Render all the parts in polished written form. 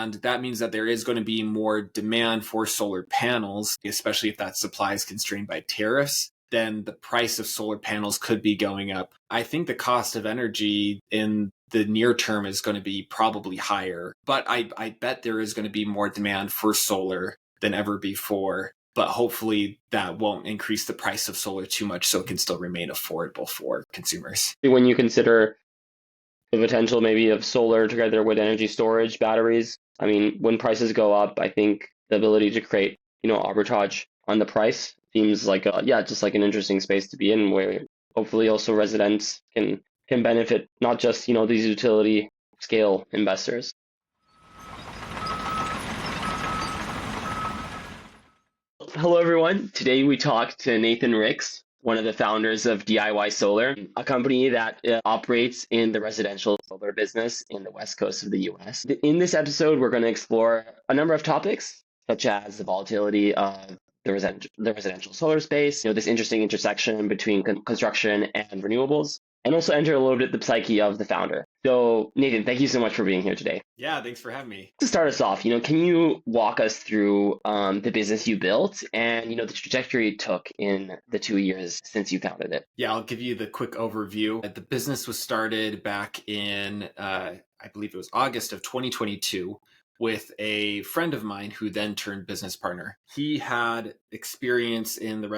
And that means that there is going to be more demand for solar panels, especially if that supply is constrained by tariffs. Then the price of solar panels could be going up. I think the cost of energy in the near term is going to be probably higher, but I bet there is going to be more demand for solar than ever before. But hopefully that won't increase the price of solar too much so it can still remain affordable for consumers. When you consider the potential maybe of solar together with energy storage batteries, I mean, when prices go up, I think the ability to create, arbitrage on the price seems like just like an interesting space to be in, where hopefully also residents can benefit, not just, these utility scale investors. Hello, everyone. Today we talk to Nathan Ricks, one of the founders of DIY.Solar, a company that operates in the residential solar business in the west coast of the US. In this episode, we're going to explore a number of topics, such as the volatility of the residential solar space, this interesting intersection between construction and renewables, and also enter a little bit the psyche of the founder. So, Nathan, thank you so much for being here today. Yeah, thanks for having me. To start us off, can you walk us through the business you built and, the trajectory it took in the 2 years since you founded it? Yeah, I'll give you the quick overview. The business was started back in, I believe it was August of 2022, with a friend of mine who then turned business partner. He had experience in the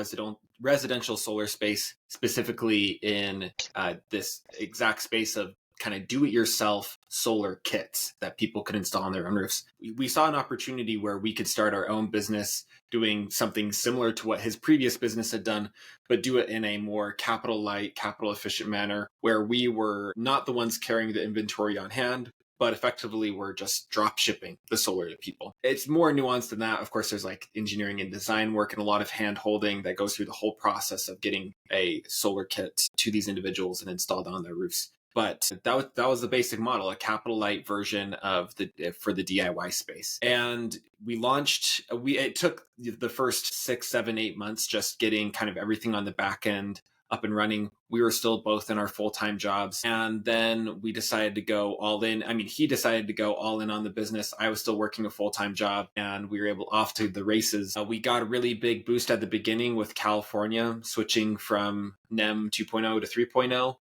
residential solar space, specifically in this exact space of kind of do-it-yourself solar kits that people could install on their own roofs. We saw an opportunity where we could start our own business doing something similar to what his previous business had done, but do it in a more capital light, capital efficient manner, where we were not the ones carrying the inventory on hand, but effectively we're just drop shipping the solar to people. It's more nuanced than that. Of course, there's like engineering and design work and a lot of hand holding that goes through the whole process of getting a solar kit to these individuals and installed on their roofs. But that was the basic model, a capital light version of for the DIY space. And we launched, it took the first 6, 7, 8 months just getting kind of everything on the back end up and running. We were still both in our full-time jobs. And then we decided to go all in. I mean, he decided to go all in on the business. I was still working a full-time job and we were able off to the races. We got a really big boost at the beginning with California, switching from NEM 2.0 to 3.0.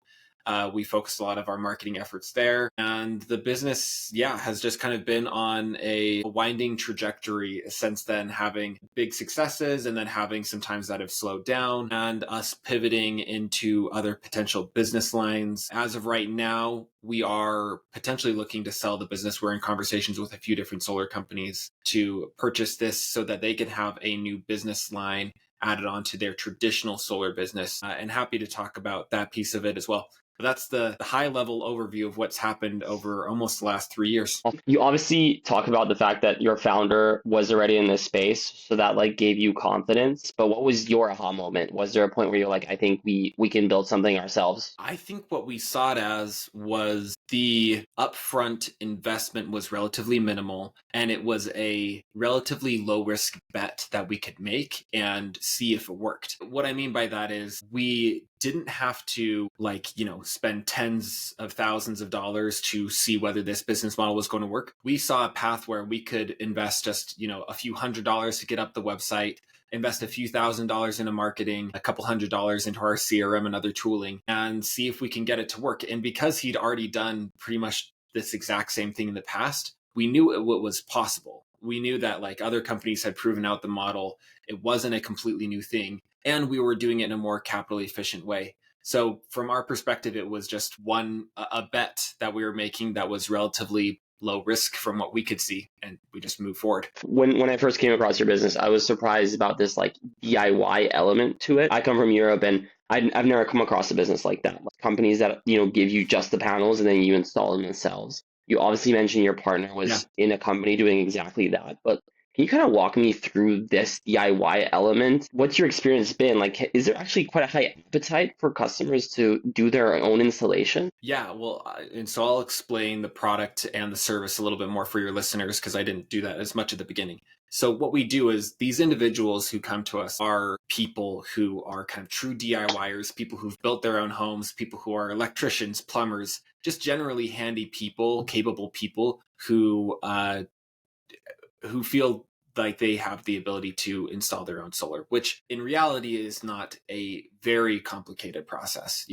We focused a lot of our marketing efforts there. And the business, has just kind of been on a winding trajectory since then, having big successes and then having some times that have slowed down and us pivoting into other potential business lines. As of right now, we are potentially looking to sell the business. We're in conversations with a few different solar companies to purchase this so that they can have a new business line added onto their traditional solar business. And happy to talk about that piece of it as well. But that's the high level overview of what's happened over almost the last 3 years. You obviously talk about the fact that your founder was already in this space, so that gave you confidence. But what was your aha moment? Was there a point where you're like, I think we can build something ourselves? I think what we saw it as was the upfront investment was relatively minimal, and it was a relatively low risk bet that we could make and see if it worked. What I mean by that is we didn't have to spend tens of thousands of dollars to see whether this business model was going to work. We saw a path where we could invest just, a few $100s to get up the website, invest a few $1,000s into marketing, a couple $100s into our CRM and other tooling, and see if we can get it to work. And because he'd already done pretty much this exact same thing in the past, we knew it was possible. We knew that other companies had proven out the model. It wasn't a completely new thing. And we were doing it in a more capital efficient way. So from our perspective, it was just a bet that we were making that was relatively low risk from what we could see, and we just moved forward. When I first came across your business, I was surprised about this DIY element to it. I come from Europe, and I've never come across a business like that. Companies that give you just the panels and then you install them themselves. You obviously mentioned your partner was in a company doing exactly that, but can you kind of walk me through this DIY element? What's your experience been? Is there actually quite a high appetite for customers to do their own installation? Yeah, well, and so I'll explain the product and the service a little bit more for your listeners because I didn't do that as much at the beginning. So what we do is these individuals who come to us are people who are kind of true DIYers, people who've built their own homes, people who are electricians, plumbers, just generally handy people, capable people who who feel like they have the ability to install their own solar, which in reality is not a very complicated process.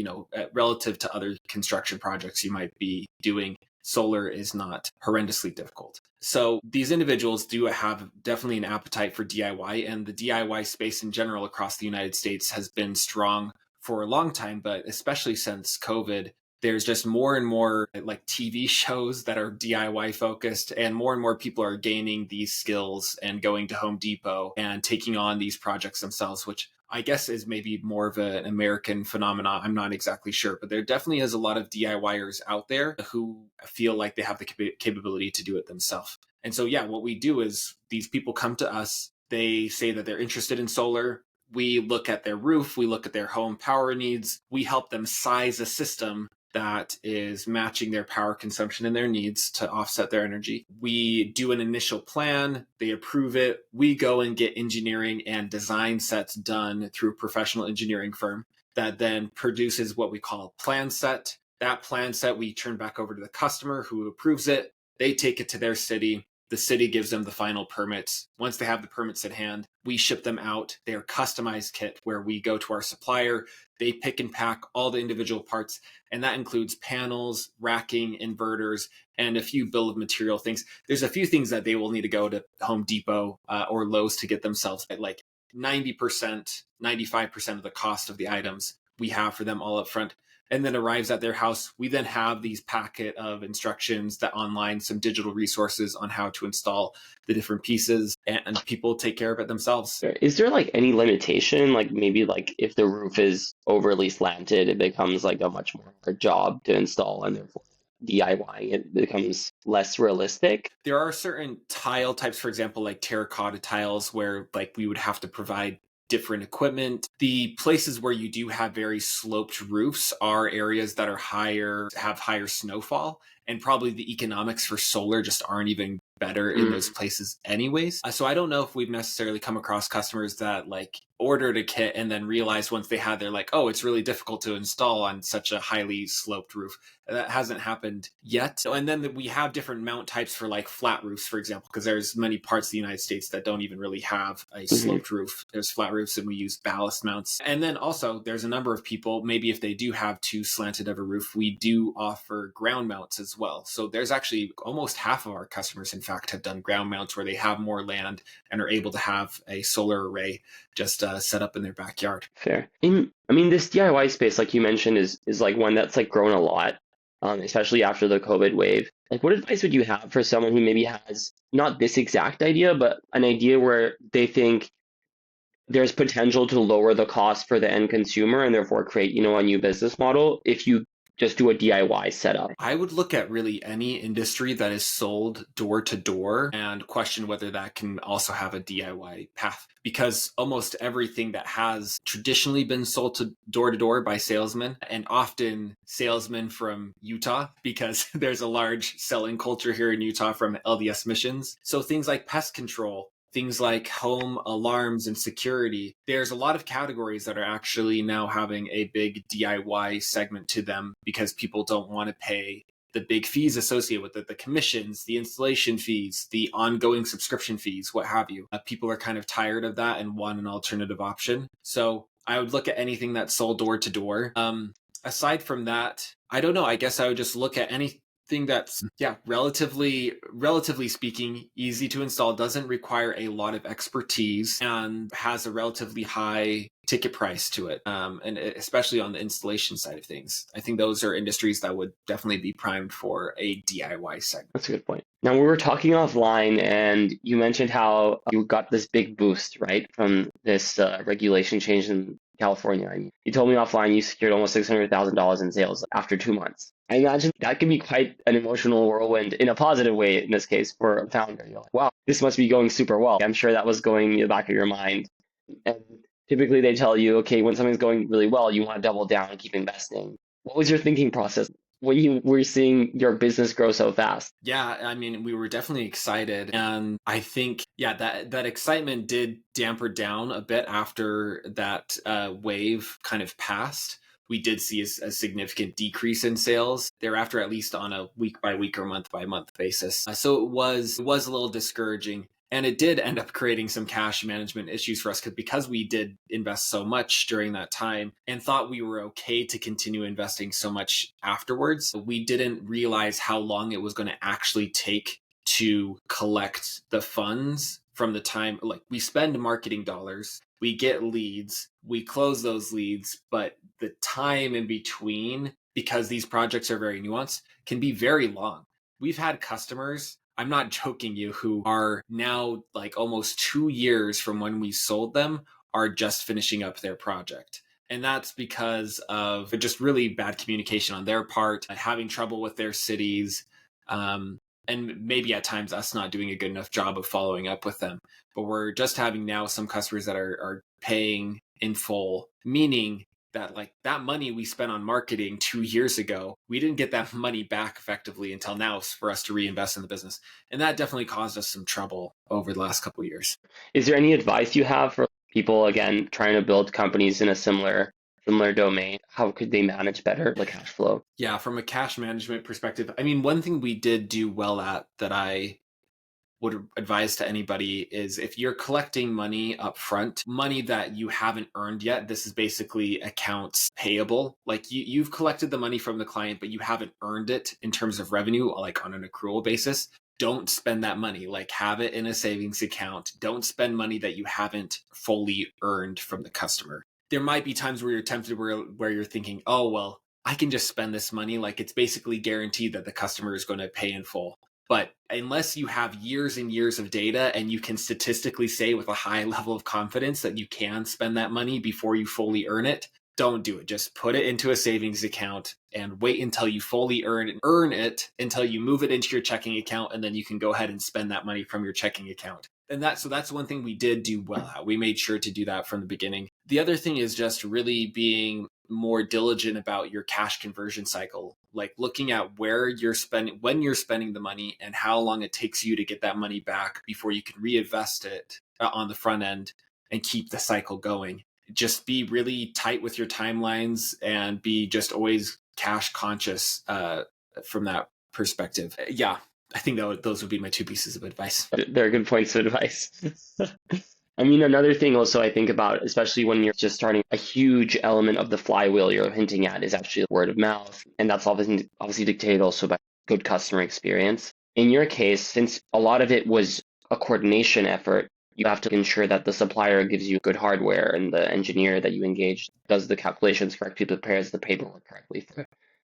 Relative to other construction projects you might be doing, solar is not horrendously difficult. So these individuals do have definitely an appetite for DIY, and the DIY space in general across the United States has been strong for a long time, but especially since COVID, there's just more and more like TV shows that are DIY focused, and more people are gaining these skills and going to Home Depot and taking on these projects themselves, which I guess is maybe more of an American phenomenon. I'm not exactly sure, but there definitely is a lot of DIYers out there who feel like they have the capability to do it themselves. And so, yeah, what we do is these people come to us, they say that they're interested in solar. We look at their roof, we look at their home power needs, we help them size a system that is matching their power consumption and their needs to offset their energy. We do an initial plan, they approve it. We go and get engineering and design sets done through a professional engineering firm that then produces what we call a plan set. That plan set we turn back over to the customer who approves it. They take it to their city. The city gives them the final permits. Once they have the permits at hand, we ship them out their customized kit where we go to our supplier. They pick and pack all the individual parts, and that includes panels, racking, inverters, and a few bill of material things. There's a few things that they will need to go to Home Depot or Lowe's to get themselves at like 90%, 95% of the cost of the items we have for them all up front, and then arrives at their house. We then have these packet of instructions that online, some digital resources on how to install the different pieces, and people take care of it themselves. Is there like any limitation? Like maybe like if the roof is overly slanted, it becomes like a much more a job to install, and therefore DIYing it becomes less realistic. There are certain tile types, for example, like terracotta tiles, where like we would have to provide different equipment. The places where you do have very sloped roofs are areas that are have higher snowfall, and probably the economics for solar just aren't even better in those places anyways. So I don't know if we've necessarily come across customers that like ordered a kit and then realized once they had, they're like, oh, it's really difficult to install on such a highly sloped roof. That hasn't happened yet. And then we have different mount types for like flat roofs, for example, because there's many parts of the United States that don't even really have a sloped roof. There's flat roofs, and we use ballast mounts. And then also there's a number of people, maybe if they do have too slanted of a roof, we do offer ground mounts as well. So there's actually almost half of our customers, in fact, have done ground mounts where they have more land and are able to have a solar array just set up in their backyard. Fair. I mean, this DIY space, like you mentioned, is like one that's like grown a lot, especially after the COVID wave. Like, what advice would you have for someone who maybe has not this exact idea, but an idea where they think there's potential to lower the cost for the end consumer and therefore create, a new business model if you just do a DIY setup? I would look at really any industry that is sold door to door and question whether that can also have a DIY path, because almost everything that has traditionally been sold to door by salesmen, and often salesmen from Utah, because there's a large selling culture here in Utah from LDS missions. So things like pest control, things like home alarms and security, there's a lot of categories that are actually now having a big DIY segment to them because people don't want to pay the big fees associated with it, the commissions, the installation fees, the ongoing subscription fees, what have you. People are kind of tired of that and want an alternative option. So I would look at anything that's sold door to door. Aside from that, I don't know. I guess I would just look at anything that's relatively speaking easy to install, doesn't require a lot of expertise, and has a relatively high ticket price to it, and especially on the installation side of things. I think those are industries that would definitely be primed for a DIY segment. That's a good point. Now, we were talking offline, and you mentioned how you got this big boost, right, from this regulation change in California. I mean, you told me offline you secured almost $600,000 in sales after 2 months. I imagine that can be quite an emotional whirlwind in a positive way in this case for a founder. You're like, wow, this must be going super well. I'm sure that was going in the back of your mind. And typically they tell you, okay, when something's going really well, you want to double down and keep investing. What was your thinking process when you were seeing your business grow so fast? Yeah, I mean, we were definitely excited. And I think, that excitement did damper down a bit after that wave kind of passed. we did see a significant decrease in sales thereafter, at least on a week by week or month by month basis. So it was a little discouraging. And it did end up creating some cash management issues for us because we did invest so much during that time and thought we were okay to continue investing so much afterwards. We didn't realize how long it was going to actually take to collect the funds from the time, like we spend marketing dollars, we get leads, we close those leads, but the time in between, because these projects are very nuanced, can be very long. We've had customers, I'm not joking you, who are now like almost 2 years from when we sold them, are just finishing up their project. And that's because of just really bad communication on their part, having trouble with their cities, and maybe at times us not doing a good enough job of following up with them. But we're just having now some customers that are paying in full, meaning that like that money we spent on marketing 2 years ago, we didn't get that money back effectively until now for us to reinvest in the business. And that definitely caused us some trouble over the last couple of years. Is there any advice you have for people, again, trying to build companies in a similar domain? How could they manage better the cash flow? Yeah, from a cash management perspective, I mean, one thing we did do well at that I would advise to anybody is if you're collecting money up front, money that you haven't earned yet, this is basically accounts payable. Like you've collected the money from the client, but you haven't earned it in terms of revenue, like on an accrual basis. Don't spend that money. Like have it in a savings account. Don't spend money that you haven't fully earned from the customer. There might be times where you're tempted where you're thinking, oh, well, I can just spend this money. Like it's basically guaranteed that the customer is going to pay in full. But unless you have years and years of data and you can statistically say with a high level of confidence that you can spend that money before you fully earn it, don't do it. Just put it into a savings account and wait until you fully earn it until you move it into your checking account, and then you can go ahead and spend that money from your checking account. And that's one thing we did do well at. We made sure to do that from the beginning. The other thing is just really being more diligent about your cash conversion cycle, like looking at where you're spending, when you're spending the money, and how long it takes you to get that money back before you can reinvest it on the front end and keep the cycle going. Just be really tight with your timelines and be just always cash conscious from that perspective. Yeah, I think those would be my two pieces of advice. They're good points of advice. I mean, another thing also I think about, especially when you're just starting, a huge element of the flywheel you're hinting at is actually word of mouth. And that's obviously dictated also by good customer experience. In your case, since a lot of it was a coordination effort, you have to ensure that the supplier gives you good hardware and the engineer that you engage does the calculations correctly, prepares the paperwork correctly for,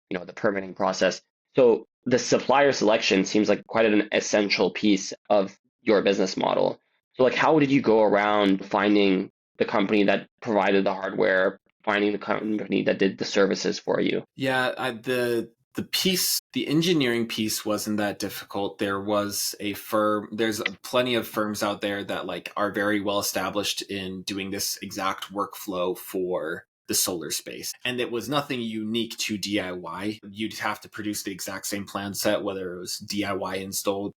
the permitting process. So the supplier selection seems like quite an essential piece of your business model. So like, how did you go around finding the company that provided the hardware, finding the company that did the services for you? Yeah, the engineering piece wasn't that difficult. There's plenty of firms out there that like are very well established in doing this exact workflow for the solar space. And it was nothing unique to DIY. You'd have to produce the exact same plan set, whether it was DIY installed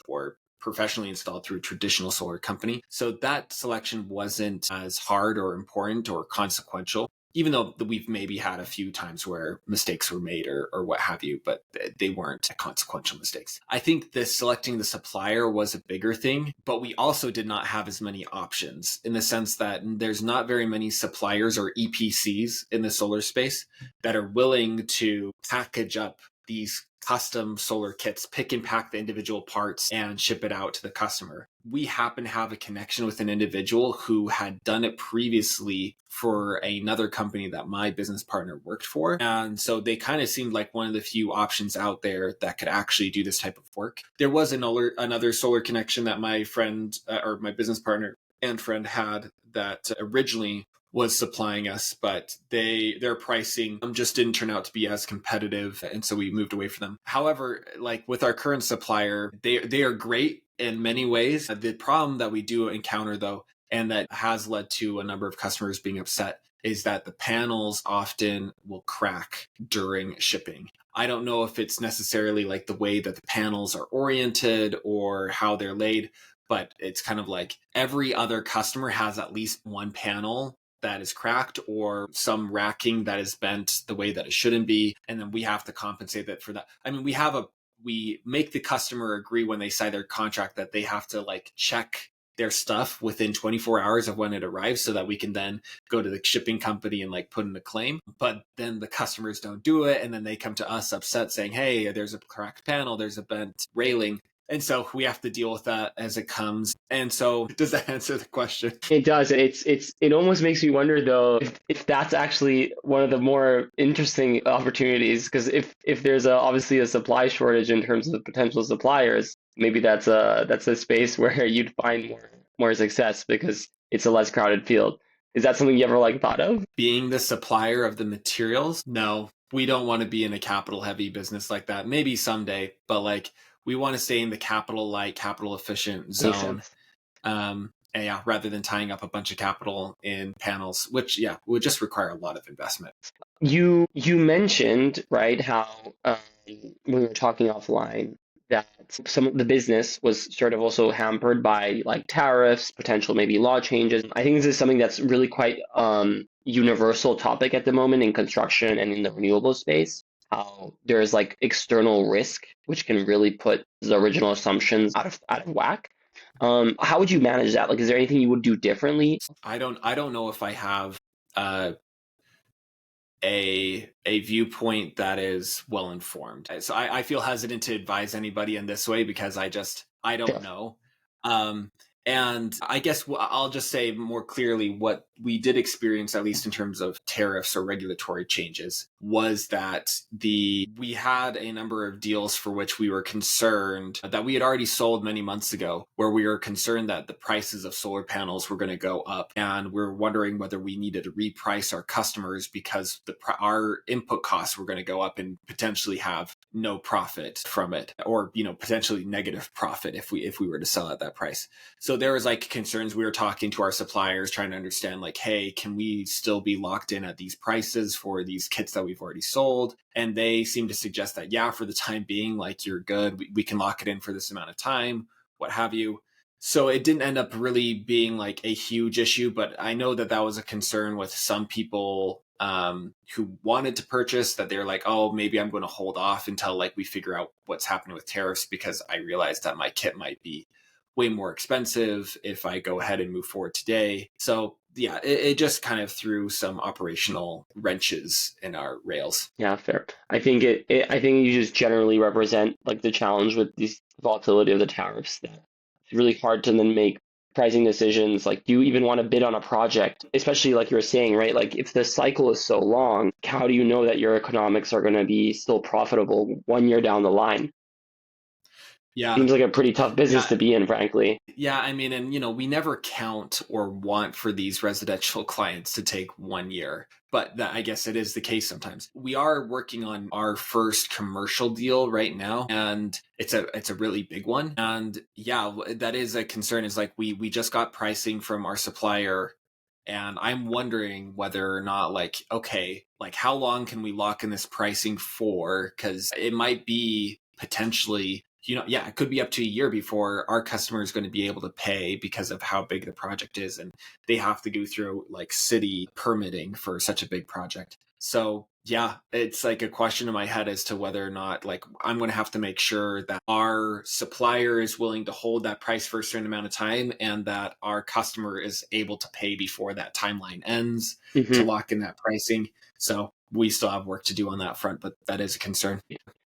or professionally installed through a traditional solar company. So that selection wasn't as hard or important or consequential, even though we've maybe had a few times where mistakes were made or what have you, but they weren't consequential mistakes. I think selecting the supplier was a bigger thing, but we also did not have as many options in the sense that there's not very many suppliers or EPCs in the solar space that are willing to package up these custom solar kits, pick and pack the individual parts and ship it out to the customer. We happen to have a connection with an individual who had done it previously for another company that my business partner worked for. And so they kind of seemed like one of the few options out there that could actually do this type of work. There was another solar connection that my friend or my business partner and friend had that originally was supplying us, but their pricing just didn't turn out to be as competitive, and so we moved away from them. However, like with our current supplier, they are great in many ways. The problem that we do encounter though, and that has led to a number of customers being upset, is that the panels often will crack during shipping. I don't know if it's necessarily like the way that the panels are oriented or how they're laid, but it's kind of like every other customer has at least one panel that is cracked or some racking that is bent the way that it shouldn't be. And then we have to compensate that for that. I mean, we make the customer agree when they sign their contract that they have to like check their stuff within 24 hours of when it arrives so that we can then go to the shipping company and like put in a claim. But then the customers don't do it. And then they come to us upset saying, hey, there's a cracked panel, there's a bent railing. And so we have to deal with that as it comes. And so does that answer the question? It does. It almost makes me wonder though if that's actually one of the more interesting opportunities, because if there's obviously a supply shortage in terms of potential suppliers, maybe that's a space where you'd find more success because it's a less crowded field. Is that something you ever like thought of? Being the supplier of the materials? No, we don't want to be in a capital heavy business like that. Maybe someday, but like we want to stay in the capital light, capital efficient Makes zone. sense. And yeah, rather than tying up a bunch of capital in panels, which yeah, would just require a lot of investment. You mentioned, right, how when we were talking offline that some of the business was sort of also hampered by like tariffs, potential maybe law changes. I think this is something that's really quite universal topic at the moment in construction and in the renewable space. How there's like external risk, which can really put the original assumptions out of whack. How would you manage that? Like, is there anything you would do differently? I don't know if I have uh, a viewpoint that is well informed. So I feel hesitant to advise anybody in this way because I Sure. don't know. Um, and I guess I'll just say more clearly what we did experience, at least in terms of tariffs or regulatory changes, was that we had a number of deals for which we were concerned that we had already sold many months ago, where we were concerned that the prices of solar panels were going to go up, and we're wondering whether we needed to reprice our customers because our input costs were going to go up and potentially have no profit from it, or potentially negative profit if we were to sell at that price. So there was like concerns. We were talking to our suppliers, trying to understand like, hey, can we still be locked in at these prices for these kits that we've already sold? And they seem to suggest that, yeah, for the time being, like you're good. We can lock it in for this amount of time, what have you. So it didn't end up really being like a huge issue, but I know that that was a concern with some people who wanted to purchase, that they're like, oh, maybe I'm going to hold off until like we figure out what's happening with tariffs, because I realized that my kit might be way more expensive if I go ahead and move forward today. So yeah, it just kind of threw some operational wrenches in our rails. Yeah, fair. I think I think you just generally represent like the challenge with this volatility of the tariffs, that it's really hard to then make pricing decisions. Like, do you even want to bid on a project? Especially like you were saying, right? Like if the cycle is so long, how do you know that your economics are going to be still profitable 1 year down the line? Yeah. Seems like a pretty tough business Yeah. to be in, frankly. Yeah, I mean, and we never count or want for these residential clients to take 1 year, but that, I guess it is the case sometimes. We are working on our first commercial deal right now, and it's a really big one. And yeah, that is a concern. Is like we just got pricing from our supplier, and I'm wondering whether or not, like, okay, like how long can we lock in this pricing for? Because it might be potentially, yeah, it could be up to a year before our customer is going to be able to pay because of how big the project is. And they have to go through like city permitting for such a big project. So yeah, it's like a question in my head as to whether or not, like, I'm going to have to make sure that our supplier is willing to hold that price for a certain amount of time, and that our customer is able to pay before that timeline ends to Hmm. lock in that pricing. So we still have work to do on that front, but that is a concern.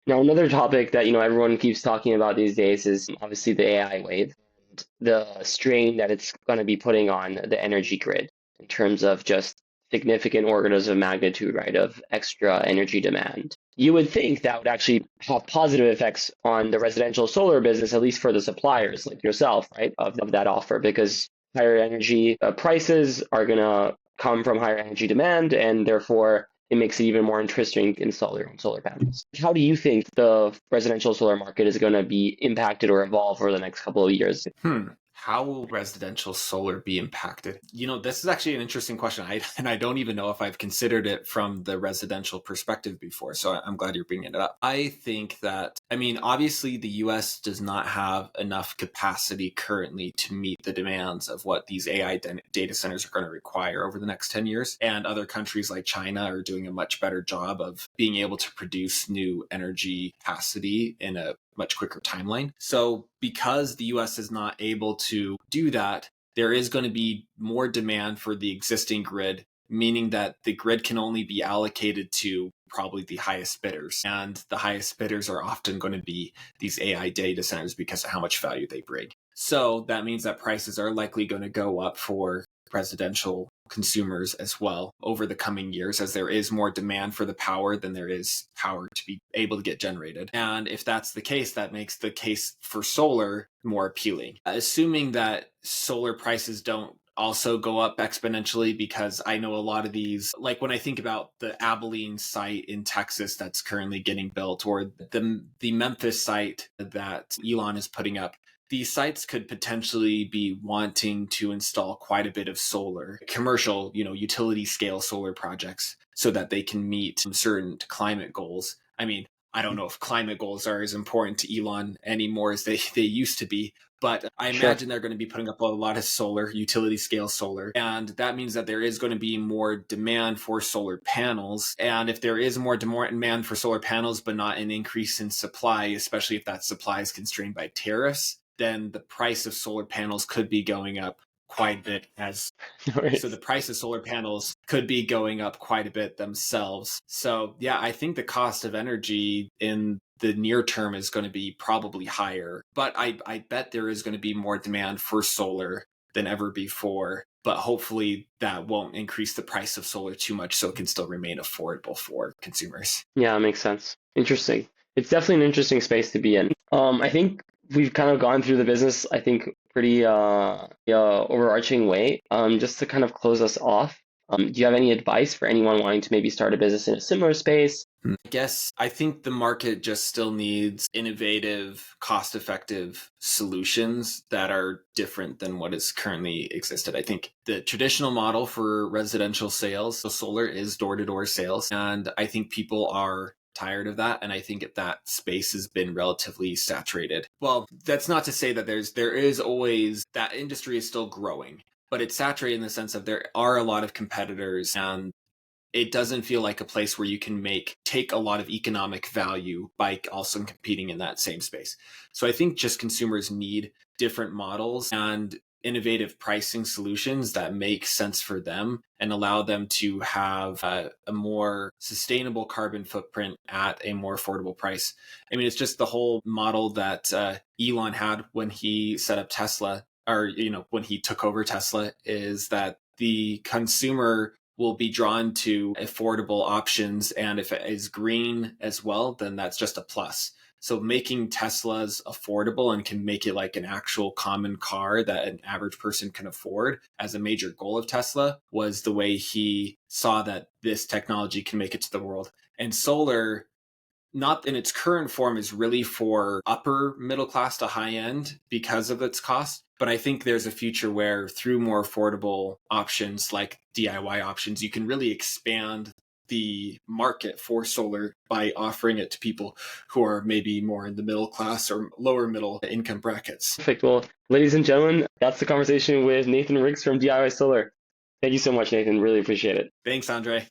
Now, another topic that everyone keeps talking about these days is obviously the AI wave, and the strain that it's going to be putting on the energy grid in terms of just significant orders of magnitude, right, of extra energy demand. You would think that would actually have positive effects on the residential solar business, at least for the suppliers like yourself, right, of that offer, because higher energy prices are going to come from higher energy demand, and therefore it makes it even more interesting to install your own solar panels. How do you think the residential solar market is going to be impacted or evolve over the next couple of years? Hmm. How will residential solar be impacted? This is actually an interesting question. And I don't even know if I've considered it from the residential perspective before. So I'm glad you're bringing it up. I think that, obviously the US does not have enough capacity currently to meet the demands of what these AI data centers are going to require over the next 10 years. And other countries like China are doing a much better job of being able to produce new energy capacity in a much quicker timeline. So because the US is not able to do that, there is going to be more demand for the existing grid, meaning that the grid can only be allocated to probably the highest bidders. And the highest bidders are often going to be these AI data centers because of how much value they bring. So that means that prices are likely going to go up for residential consumers as well over the coming years, as there is more demand for the power than there is power to be able to get generated. And if that's the case, that makes the case for solar more appealing. Assuming that solar prices don't also go up exponentially, because I know a lot of these, like when I think about the Abilene site in Texas that's currently getting built, or the Memphis site that Elon is putting up, these sites could potentially be wanting to install quite a bit of solar, commercial, utility scale solar projects, so that they can meet certain climate goals. I don't know if climate goals are as important to Elon anymore as they used to be, but I imagine they're going to be putting up a lot of solar, utility scale solar. And that means that there is going to be more demand for solar panels. And if there is more demand for solar panels, but not an increase in supply, especially if that supply is constrained by tariffs, then the price of solar panels could be going up quite a bit so the price of solar panels could be going up quite a bit themselves. So yeah, I think the cost of energy in the near term is going to be probably higher, but I bet there is going to be more demand for solar than ever before. But hopefully that won't increase the price of solar too much, so it can still remain affordable for consumers. Yeah, makes sense. Interesting. It's definitely an interesting space to be in. I think we've kind of gone through the business, I think, pretty overarching way. Just to kind of close us off, do you have any advice for anyone wanting to maybe start a business in a similar space? I think the market just still needs innovative, cost-effective solutions that are different than what is currently existed. I think the traditional model for residential sales, so solar, is door-to-door sales. And I think people are tired of that. And I think that space has been relatively saturated. Well, that's not to say that there is always, that industry is still growing, but it's saturated in the sense of there are a lot of competitors, and it doesn't feel like a place where you can take a lot of economic value by also competing in that same space. So I think just consumers need different models and innovative pricing solutions that make sense for them and allow them to have a more sustainable carbon footprint at a more affordable price. It's just the whole model that Elon had when he set up Tesla, or when he took over Tesla, is that the consumer will be drawn to affordable options, and if it is green as well, then that's just a plus. So making Teslas affordable and can make it like an actual common car that an average person can afford as a major goal of Tesla was the way he saw that this technology can make it to the world. And solar, not in its current form, is really for upper middle class to high end because of its cost. But I think there's a future where through more affordable options like DIY options, you can really expand the market for solar by offering it to people who are maybe more in the middle class or lower middle income brackets. Perfect. Well, ladies and gentlemen, that's the conversation with Nathan Riggs from DIY Solar. Thank you so much, Nathan. Really appreciate it. Thanks, Andre.